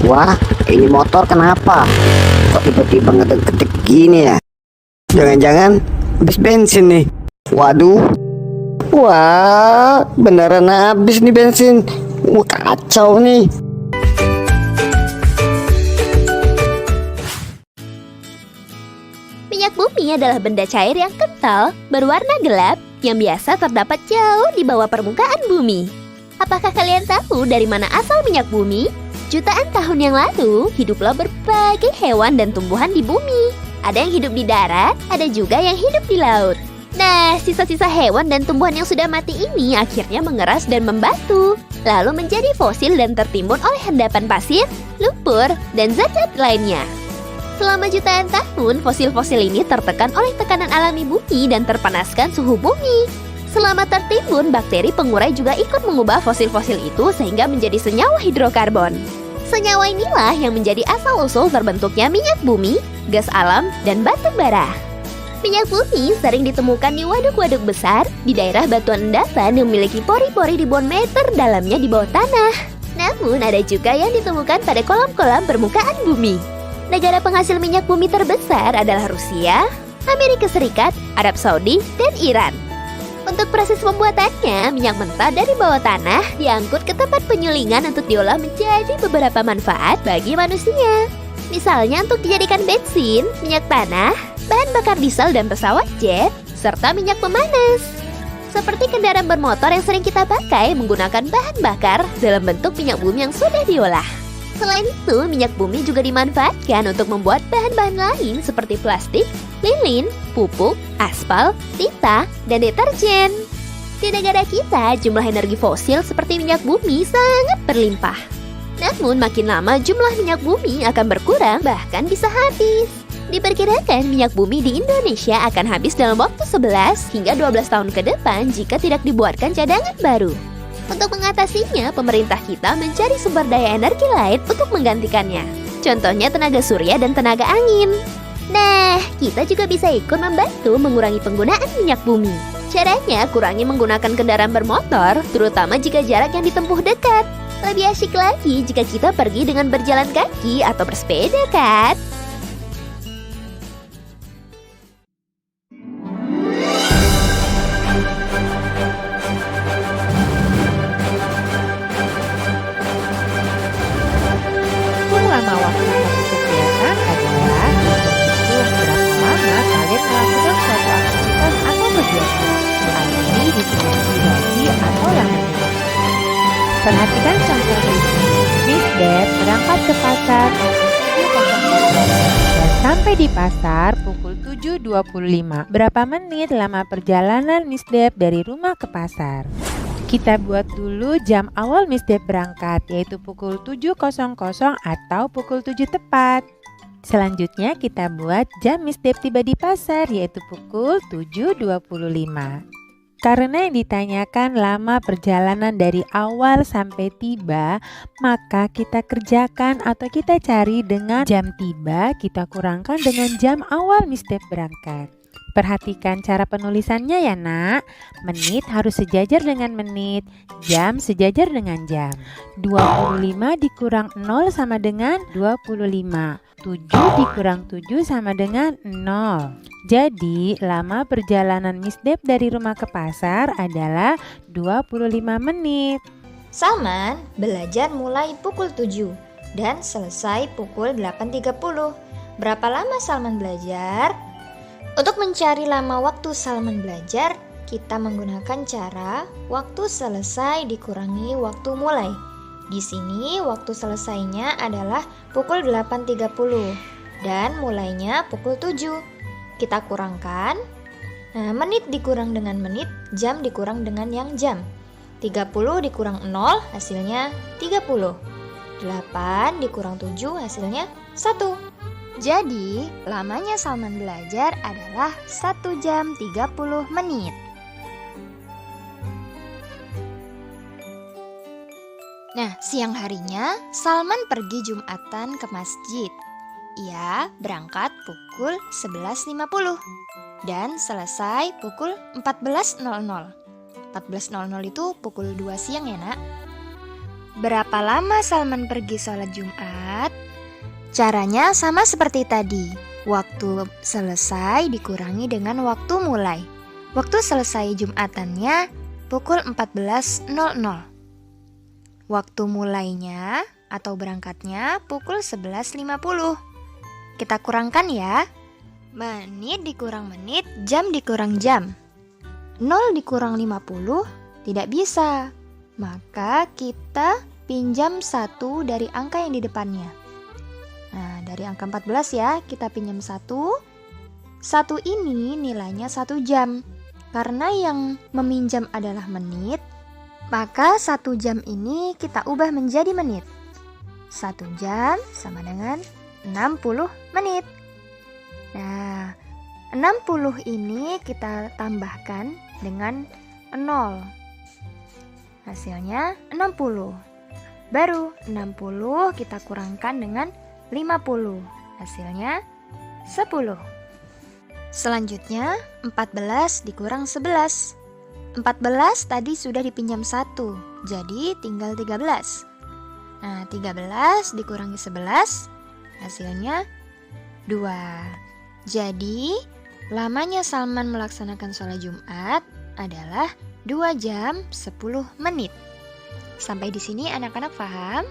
Wah, ini motor kenapa? Kok tiba-tiba ngedek-ngedek gini ya? Jangan-jangan habis bensin nih. Waduh. Wah, beneran habis nih bensin. Wah, kacau nih. Minyak bumi adalah benda cair yang kental, berwarna gelap, yang biasa terdapat jauh di bawah permukaan bumi. Apakah kalian tahu dari mana asal minyak bumi? Jutaan tahun yang lalu, hiduplah berbagai hewan dan tumbuhan di bumi. Ada yang hidup di darat, ada juga yang hidup di laut. Nah, sisa-sisa hewan dan tumbuhan yang sudah mati ini akhirnya mengeras dan membatu, lalu menjadi fosil dan tertimbun oleh endapan pasir, lumpur, dan zat-zat lainnya. Selama jutaan tahun, fosil-fosil ini tertekan oleh tekanan alami bumi dan terpanaskan suhu bumi. Selama tertimbun, bakteri pengurai juga ikut mengubah fosil-fosil itu sehingga menjadi senyawa hidrokarbon. Senyawa inilah yang menjadi asal-usul terbentuknya minyak bumi, gas alam, dan batu bara. Minyak bumi sering ditemukan di waduk-waduk besar di daerah batuan endapan yang memiliki pori-pori ribuan meter dalamnya di bawah tanah. Namun ada juga yang ditemukan pada kolam-kolam permukaan bumi. Negara penghasil minyak bumi terbesar adalah Rusia, Amerika Serikat, Arab Saudi, dan Iran. Untuk proses pembuatannya, minyak mentah dari bawah tanah diangkut ke tempat penyulingan untuk diolah menjadi beberapa manfaat bagi manusia. Misalnya untuk dijadikan bensin, minyak tanah, bahan bakar diesel dan pesawat jet, serta minyak pemanas. Seperti kendaraan bermotor yang sering kita pakai menggunakan bahan bakar dalam bentuk minyak bumi yang sudah diolah. Selain itu, minyak bumi juga dimanfaatkan untuk membuat bahan-bahan lain seperti plastik, lilin, pupuk, aspal, tinta, dan deterjen. Di negara kita, jumlah energi fosil seperti minyak bumi sangat berlimpah. Namun, makin lama jumlah minyak bumi akan berkurang, bahkan bisa habis. Diperkirakan minyak bumi di Indonesia akan habis dalam waktu 11 hingga 12 tahun ke depan jika tidak dibuatkan cadangan baru. Untuk mengatasinya, pemerintah kita mencari sumber daya energi lain untuk menggantikannya. Contohnya tenaga surya dan tenaga angin. Nah, kita juga bisa ikut membantu mengurangi penggunaan minyak bumi. Caranya, kurangi menggunakan kendaraan bermotor, terutama jika jarak yang ditempuh dekat. Lebih asyik lagi jika kita pergi dengan berjalan kaki atau bersepeda, kan? Lama waktu satu kegiatan adalah menghitung berapa lama kalian melakukan suatu aktivitas atau kegiatan. Hal ini disebut durasi atau lamanya. Perhatikan contoh berikut. Miss Deb berangkat ke pasar pukul 7.00 dan sampai di pasar pukul 7.25. Berapa menit lama perjalanan Miss Deb dari rumah ke pasar? Kita buat dulu jam awal Miss Deb berangkat, yaitu pukul 7.00 atau pukul 7 tepat. Selanjutnya kita buat jam Miss Deb tiba di pasar, yaitu pukul 7.25. Karena yang ditanyakan lama perjalanan dari awal sampai tiba, maka kita kerjakan atau kita cari dengan jam tiba, kita kurangkan dengan jam awal Miss Deb berangkat. Perhatikan cara penulisannya ya nak. Menit harus sejajar dengan menit, jam sejajar dengan jam. 25 dikurang 0 sama dengan 25. 7 dikurang 7 sama dengan 0. Jadi lama perjalanan Miss Deb dari rumah ke pasar adalah 25 menit. Salman belajar mulai pukul 7 dan selesai pukul 8.30. Berapa lama Salman belajar? Untuk mencari lama waktu Salman belajar, kita menggunakan cara waktu selesai dikurangi waktu mulai. Di sini waktu selesainya adalah pukul 8.30 dan mulainya pukul 7. Kita kurangkan. Nah, menit dikurang dengan menit, jam dikurang dengan yang jam. 30 dikurang 0 hasilnya 30. 8 dikurang 7 hasilnya 1. Jadi, lamanya Salman belajar adalah 1 jam 30 menit. Nah, siang harinya Salman pergi Jumatan ke masjid. Ia berangkat pukul 11.50 dan selesai pukul 14.00. 14.00 itu pukul 2 siang ya, Nak? Berapa lama Salman pergi sholat Jumat? Caranya sama seperti tadi. Waktu selesai dikurangi dengan waktu mulai. Waktu selesai Jumatannya pukul 14.00. Waktu mulainya atau berangkatnya pukul 11.50. Kita kurangkan ya. Menit dikurang menit, jam dikurang jam. 0 dikurang 50 tidak bisa. Maka kita pinjam 1 dari angka yang di depannya. Nah, dari angka 14 ya, kita pinjam 1. 1 ini nilainya 1 jam. Karena yang meminjam adalah menit, maka 1 jam ini kita ubah menjadi menit. 1 jam sama dengan 60 menit. Nah, 60 ini kita tambahkan dengan 0. Hasilnya 60. Baru 60 kita kurangkan dengan 50. Hasilnya 10. Selanjutnya 14 dikurang 11. 14 tadi sudah dipinjam 1, jadi tinggal 13. Nah, 13 dikurangi 11, hasilnya 2. Jadi, lamanya Salman melaksanakan sholat Jumat adalah 2 jam 10 menit. Sampai di sini anak-anak paham?